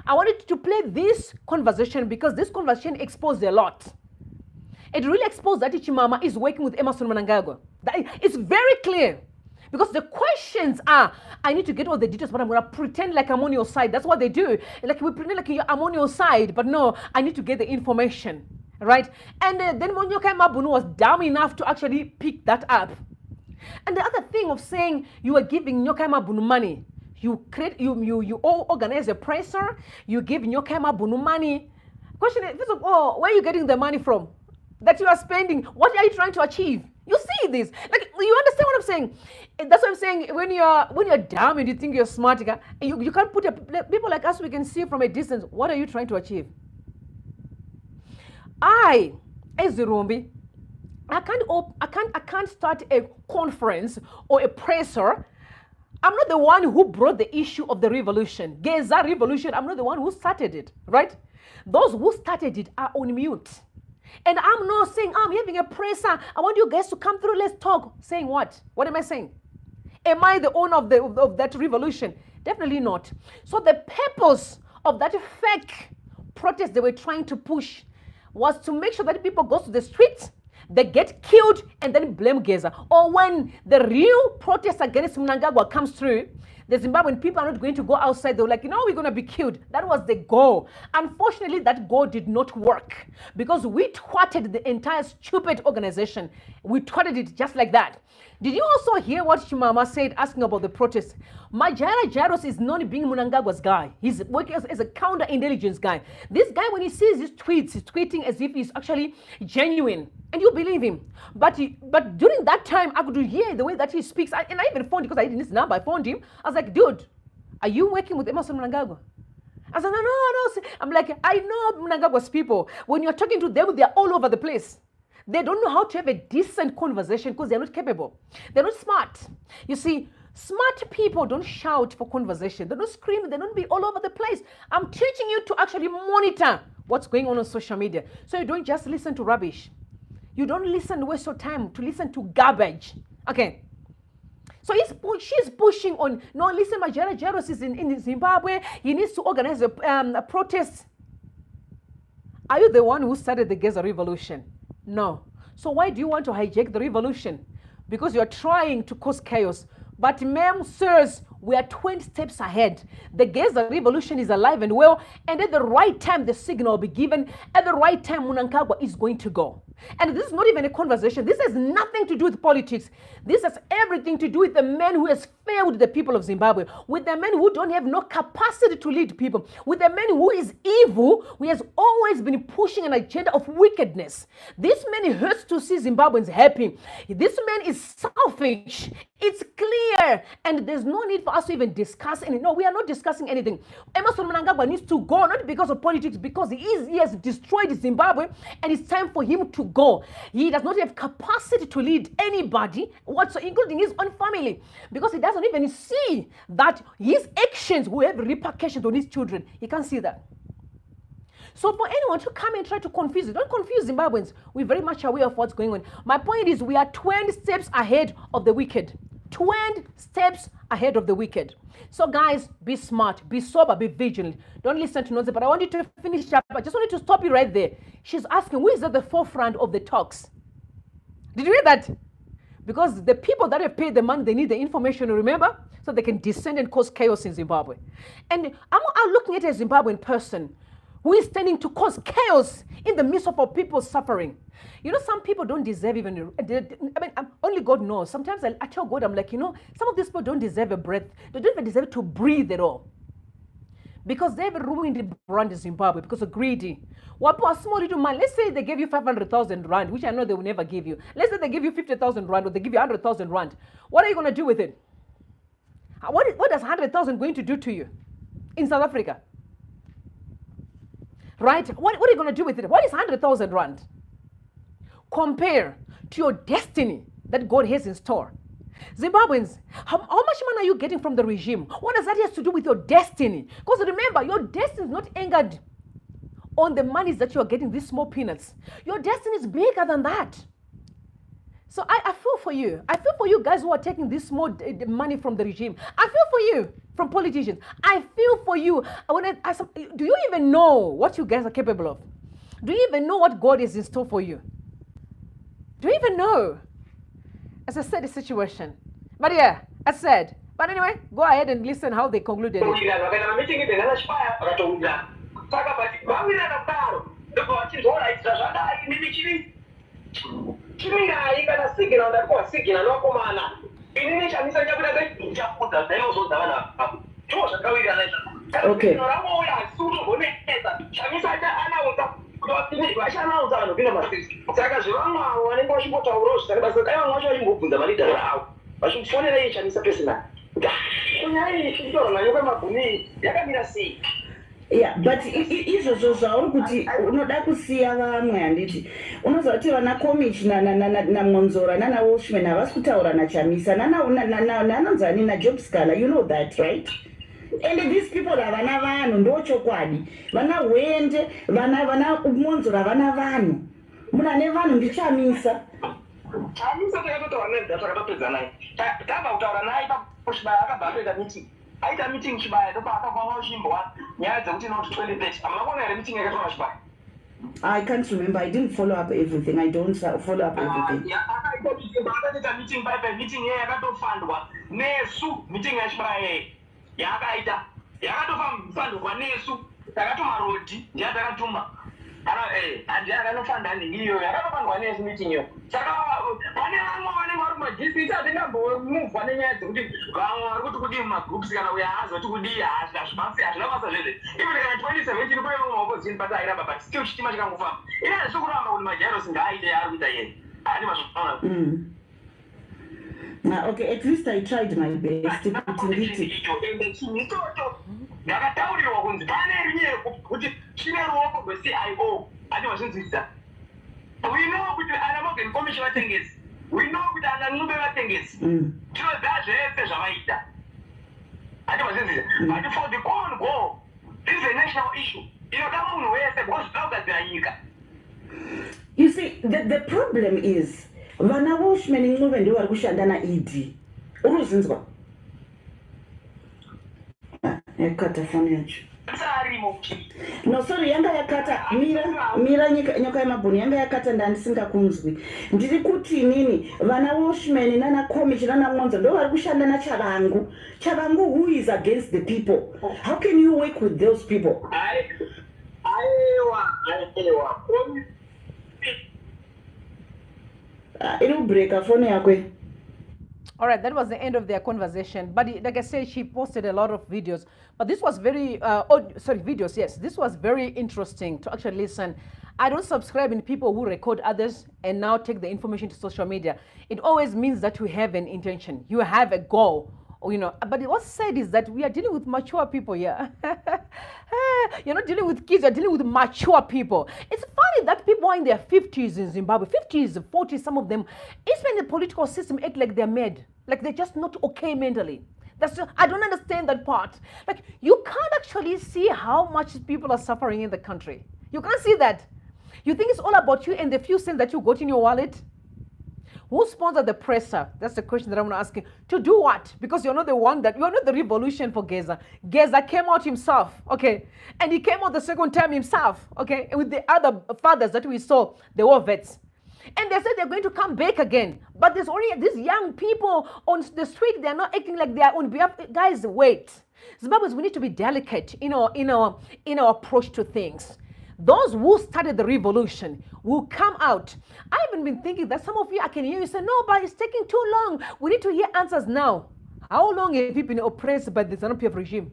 I wanted to play this conversation because this conversation exposed a lot. It really exposed that Ichimama is working with Emmerson Mnangagwa. It's very clear. Because the questions are, I need to get all the details, but I'm going to pretend like I'm on your side. That's what they do. Like we pretend like I'm on your side, but no, I need to get the information. Right? And then Monyoka Mabunu was dumb enough to actually pick that up. And the other thing of saying you are giving Nyoka Mabunu money, you organize a presser, you give Nyoka Mabunu money. Question is, first of all, where are you getting the money from that you are spending? What are you trying to achieve? You see this, like, you understand what I'm saying? That's what I'm saying. When you're dumb and you think you're smart, you can't put people like us. We can see from a distance. What are you trying to achieve? I, as Zirumbi, I can't start a conference or a presser. I'm not the one who brought the issue of the revolution. GEZA revolution, I'm not the one who started it, right? Those who started it are on mute. And I'm not saying, I'm having a presser. I want you guys to come through. Let's talk. Saying what? What am I saying? Am I the owner of that revolution? Definitely not. So the purpose of that fake protest they were trying to push was to make sure that people go to the streets, they get killed, and then blame GEZA. Or when the real protest against Mnangagwa comes through, the Zimbabwean people are not going to go outside. They were like, we're going to be killed. That was the goal. Unfortunately, that goal did not work because we thwarted the entire stupid organization. We thwarted it just like that. Did you also hear what Chimama said asking about the protest? Majara Jaros is not being Mnangagwa's guy. He's working as a counterintelligence guy. This guy, when he sees his tweets, he's tweeting as if he's actually genuine. And you believe him. But during that time, I could hear the way that he speaks. And I even phoned him because I didn't his number. I phoned him. I was like, dude, are you working with Emerson Mnangagwa? I said, no. I'm like, I know Mnangagwa's people. When you're talking to them, they're all over the place. They don't know how to have a decent conversation because they're not capable. They're not smart. You see, smart people don't shout for conversation. They don't scream. They don't be all over the place. I'm teaching you to actually monitor what's going on social media. So you don't just listen to rubbish. You don't listen, waste your time to listen to garbage. Okay. So she's pushing on, no, listen, Majara Jaros is in Zimbabwe. He needs to organize a protest. Are you the one who started the GEZA revolution? No. So why do you want to hijack the revolution? Because you're trying to cause chaos. But ma'am, sirs, we are 20 steps ahead. The GEZA revolution is alive and well, and at the right time, the signal will be given. At the right time, Mnangagwa is going to go. And this is not even a conversation. This has nothing to do with politics. This has everything to do with the man who has failed the people of Zimbabwe, with the man who don't have no capacity to lead people, with the man who is evil, who has always been pushing an agenda of wickedness. This man hurts to see Zimbabweans happy. This man is selfish. It's clear. And there's no need for us to even discuss anything. No, we are not discussing anything. Emerson Mnangagwa needs to go, not because of politics, because he has destroyed Zimbabwe, and it's time for him to go. He does not have capacity to lead anybody, whatsoever, including his own family, because he doesn't even see that his actions will have repercussions on his children. He can't see that. So for anyone to come and try to confuse you, don't confuse Zimbabweans. We're very much aware of what's going on. My point is we are 20 steps ahead of the wicked. 20 steps ahead of the wicked. So guys, be smart, be sober, be vigilant. Don't listen to nonsense. But I want you to finish up. I just wanted to stop you right there. She's asking, who is at the forefront of the talks? Did you hear that? Because the people that have paid the money, they need the information, remember? So they can descend and cause chaos in Zimbabwe. And I'm looking at a Zimbabwean person who is standing to cause chaos in the midst of our people suffering. You know, some people don't deserve even, only God knows. Sometimes I tell God, I'm like, some of these people don't deserve a breath. They don't even deserve to breathe at all. Because they've ruined the brand in Zimbabwe because of greedy. Wapo a small little man, let's say they gave you 500,000 rand, which I know they will never give you. Let's say they give you 50,000 rand or they give you 100,000 rand. What are you going to do with it? What does 100,000 going to do to you in South Africa? Right? What are you going to do with it? What is 100,000 rand? Compare to your destiny that God has in store. Zimbabweans, how much money are you getting from the regime? What does that have to do with your destiny? Because remember, your destiny is not anchored on the monies that you are getting, these small peanuts. Your destiny is bigger than that. So I feel for you. I feel for you guys who are taking this small money from the regime. I feel for you from politicians. I feel for you. Do you even know what you guys are capable of? Do you even know what God is in store for you? Do you even know? As I said, the situation. But yeah, I said. But anyway, go ahead and listen how they concluded it. Okay. Yeah, but izvozvo zvauri kuti unoda kusiya vamwe handiti unoziva kuti vana commissioner namonzora nana Walshman havasi kutaura naChamisa nanonzani naJob Scala, you know that, right? And these people havana vanhu ndochokwadi, vana Hwende, vana Monzora havana vanhu. muna nevanhu ndichamisa Hamisa takatotaura naye takatopedza naye. Tabva kutaura naye pakushibaya akabva atoita meeting. Aita meeting Shibaya ndopa akakwama uchimbwa nyaya dzekuti not 2030. Hamuna kuona here meeting yakaitwa Shibaya. I can't remember. I didn't follow up everything. I don't follow up everything. Akaita meeting paipai meeting yeye yakatofandwa nesu meeting yaShibaya yakaita yakatofandwa nesu takatuma rodi yatakatuma handi akanofanda ndiyo yakatofandwa nesu meeting yo saka pane vamwe vanenge vari kumadistrict hatingambomuvha nenyaya dzekuti vamwe vari kuti kudii mumagroups kana uya haazoti kudii hazvina basa zvezve even kana 2017 kune vamwe maopposition pati airamba but still chitima chikangofamba ine hazvisi kuramba kuti majairos ngaaite yaari kuita yeye handi mazvinoona. Okay, at least I tried my best. Ndakataurirwa kunzi pane rinyere kuti chine ruoko rweCIO ati vazvinzwisisa. We know kuti ana Morgan Commission vatengesi. We know kuti ana Ncube vatengesi. Tinoziva zvese zvavaita. Ati vazvinzwisisa. But for the common goal, this is a national issue. Inoda munhu wese because zvinogadzira nyika. You see, the problem is vana voshman Ncube ndivo vari kushanda naED. Uruzinzwa? Yakata foni yacho. No, sorry, yanga yakata mira nyoka yemabhoni yanga yakata ndandisingakunzwi. Ndiri kuti nini vana Washman nana Komichi nana Mwanza ndo vari kushanda naChavangu. Chavangu who is against the people. How can you work with those people? It'll break a phone yakwe. All right, that was the end of their conversation. But like I said, she posted a lot of videos. But this was very, videos, yes. This was very interesting to actually listen. I don't subscribe in people who record others and now take the information to social media. It always means that you have an intention. You have a goal. But what's said is that we are dealing with mature people here. You're not dealing with kids, you're dealing with mature people. It's funny that people are in their 50s in Zimbabwe, 50s, 40s, some of them, it's when the political system act like they're mad, like they're just not okay mentally. I don't understand that part. Like, you can't actually see how much people are suffering in the country. You can't see that. You think it's all about you and the few cents that you got in your wallet? Who sponsored the presser? That's the question that I'm asking. To do what? Because you're not the revolution for GEZA. GEZA came out himself, okay? And he came out the second time himself, okay? And with the other fathers that we saw, they were vets. And they said they're going to come back again. But there's only these young people on the street, they're not acting like they are on behalf. Guys, wait. Zimbabweans, we need to be delicate in our approach to things. Those who started the revolution will come out. I haven't been thinking that some of you, I can hear you say, no, but it's taking too long. We need to hear answers now. How long have you been oppressed by the ZANU-PF regime?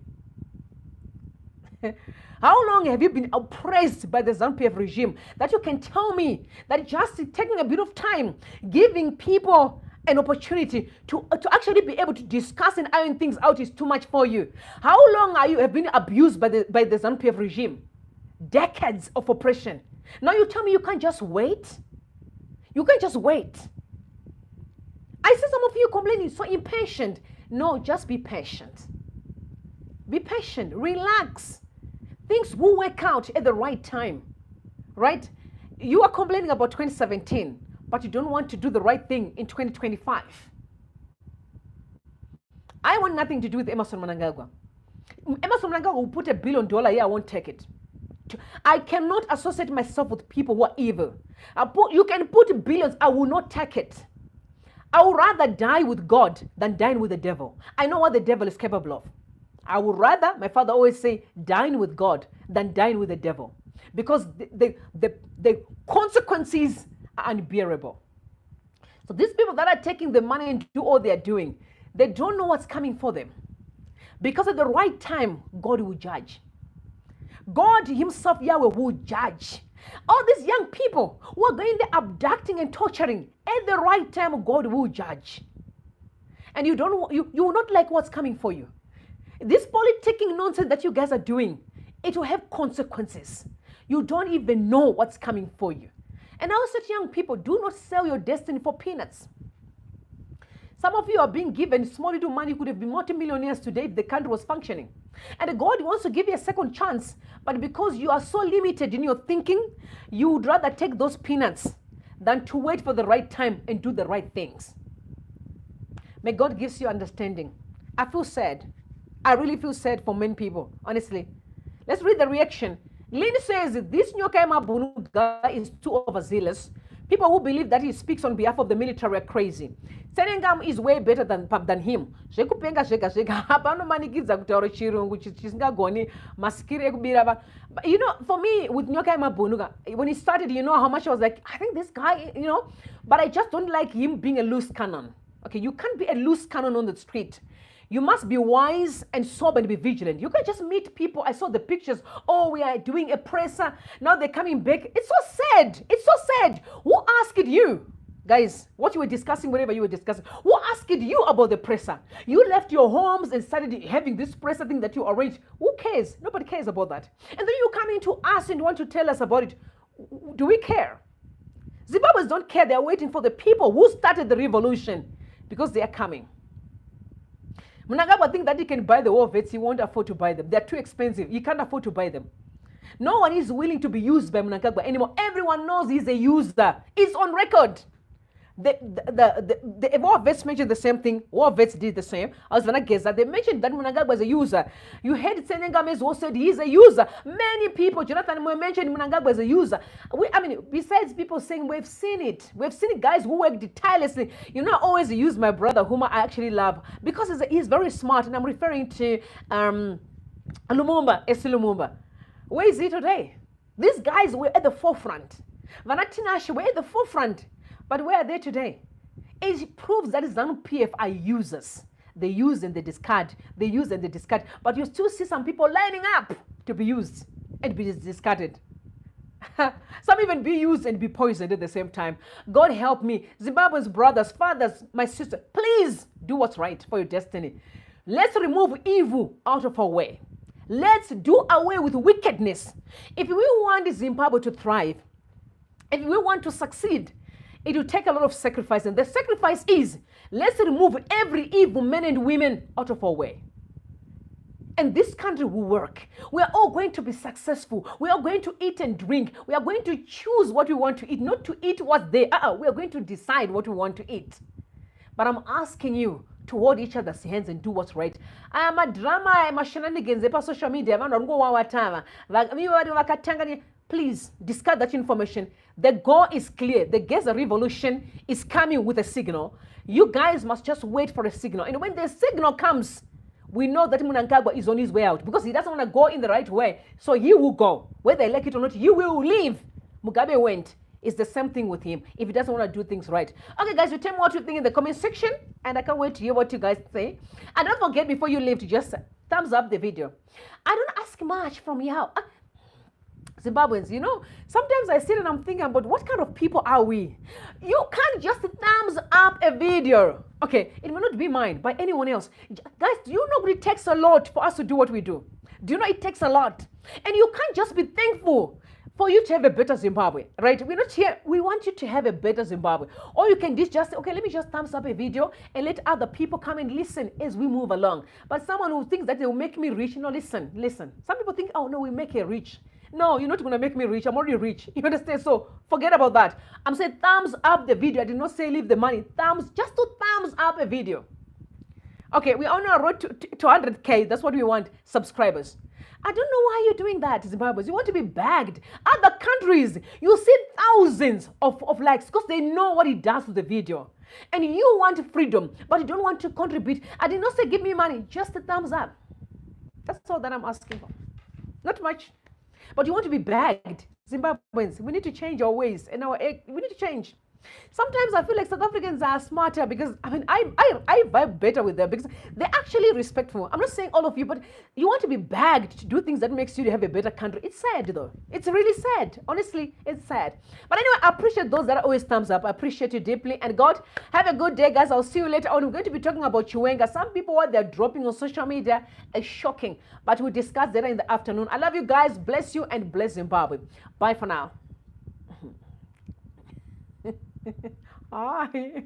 How long have you been oppressed by the ZANU-PF regime? That you can tell me that just taking a bit of time, giving people an opportunity to actually be able to discuss and iron things out is too much for you. How long have been abused by the ZANU-PF regime? Decades of oppression. Now you tell me you can't just wait? You can't just wait. I see some of you complaining, so impatient. No, just be patient. Be patient, relax. Things will work out at the right time, right? You are complaining about 2017, but you don't want to do the right thing in 2025. I want nothing to do with Emmerson Mnangagwa. Emmerson Mnangagwa will put $1 billion here, I won't take it. I cannot associate myself with people who are evil. You can put billions, I will not take it. I would rather die with God than dine with the devil. I know what the devil is capable of. I would rather, my father always say, dine with God than dine with the devil. Because the consequences are unbearable. So these people that are taking the money and do all they're doing, they don't know what's coming for them. Because at the right time, God will judge. God himself, Yahweh, will judge. All these young people who are going there abducting and torturing, at the right time, God will judge. And you will not like what's coming for you. This politicking nonsense that you guys are doing, it will have consequences. You don't even know what's coming for you. And I also tell young people, do not sell your destiny for peanuts. Some of you are being given small little money, could have been multimillionaires today if the country was functioning. And God wants to give you a second chance. But because you are so limited in your thinking, you would rather take those peanuts than to wait for the right time and do the right things. May God give you understanding. I feel sad. I really feel sad for many people, honestly. Let's read the reaction. Lynn says, this Nyokaima Bunuga is too overzealous. People who believe that he speaks on behalf of the military are crazy. Senengam is way better than him. But you know, for me, with Nyokaima Bunuga, when he started, you know how much I was like, I think this guy, you know, but I just don't like him being a loose cannon. Okay, you can't be a loose cannon on the street. You must be wise and sober and be vigilant. You can't just meet people. I saw the pictures. Oh, we are doing a presser. Now they're coming back. It's so sad. It's so sad. Who asked you? Guys, what you were discussing, whatever you were discussing, who asked you about the presser? You left your homes and started having this presser thing that you arranged. Who cares? Nobody cares about that. And then you come into us and want to tell us about it. Do we care? Zimbabweans don't care. They're waiting for the people who started the revolution because they are coming. Mnangagwa think that he can buy the war vets. He won't afford to buy them. They're too expensive. He can't afford to buy them. No one is willing to be used by Mnangagwa anymore. Everyone knows he's a user. It's on record. The war vets mentioned the same thing. War vets did the same. As GEZA, they mentioned that Mnangagwa is a user. You heard Senengames who said he's a user. Many people, Jonathan Moe mentioned Mnangagwa as a user. I mean, besides people saying we've seen it. We've seen guys who worked tirelessly. You know, I always use my brother, whom I actually love, because he's very smart. And I'm referring to Lumumba, Esi Lumumba. Where is he today? These guys were at the forefront. Vanatinash were at the forefront. But where are they today? It proves that ZANU-PF are users. They use and they discard. They use and they discard. But you still see some people lining up to be used and be discarded. Some even be used and be poisoned at the same time. God help me. Zimbabwe's brothers, fathers, my sister, please do what's right for your destiny. Let's remove evil out of our way. Let's do away with wickedness. If we want Zimbabwe to thrive, if we want to succeed, it will take a lot of sacrifice. And the sacrifice is, let's remove every evil men and women out of our way. And this country will work. We are all going to be successful. We are going to eat and drink. We are going to choose what we want to eat, not to eat what's there. We are going to decide what we want to eat. But I'm asking you to hold each other's hands and do what's right. I am a drama, I'm a shenanigans, social media. Please discard that information. The goal is clear. The GEZA revolution is coming with a signal. You guys must just wait for a signal. And when the signal comes, we know that Mnangagwa is on his way out because he doesn't want to go in the right way. So he will go. Whether they like it or not, he will leave. Mugabe went. It's the same thing with him if he doesn't want to do things right. Okay, guys, you tell me what you think in the comment section. And I can't wait to hear what you guys say. And don't forget, before you leave, to just thumbs up the video. I don't ask much from you. Zimbabweans, you know, sometimes I sit and I'm thinking about what kind of people are we? You can't just thumbs up a video. Okay, it may not be mine, by anyone else. Guys, do you know it takes a lot for us to do what we do? Do you know it takes a lot? And you can't just be thankful for you to have a better Zimbabwe, right? We're not here. We want you to have a better Zimbabwe. Or you can just say, okay, let me just thumbs up a video and let other people come and listen as we move along. But someone who thinks that they will make me rich, listen. Some people think, oh, no, we make you rich. No, you're not going to make me rich. I'm already rich. You understand? So forget about that. I'm saying thumbs up the video. I did not say leave the money. Just to thumbs up a video. Okay, we're on our road to 100K. That's what we want, subscribers. I don't know why you're doing that, Zimbabweans. You want to be bagged. Other countries, you see thousands of likes because they know what it does to the video. And you want freedom, but you don't want to contribute. I did not say give me money, just a thumbs up. That's all that I'm asking for. Not much. But you want to be bagged. Zimbabweans, we need to change our ways and we need to change. Sometimes I feel like South Africans are smarter because I vibe better with them because they're actually respectful. I'm not saying all of you, but you want to be bagged to do things that makes you to have a better country. It's sad though. It's really sad. Honestly, it's sad. But anyway, I appreciate those that are always thumbs up. I appreciate you deeply. And God, have a good day, guys. I'll see you later on. We're going to be talking about Chiwenga. Some people, what they're dropping on social media is shocking. But we'll discuss that in the afternoon. I love you guys. Bless you and bless Zimbabwe. Bye for now. Hi.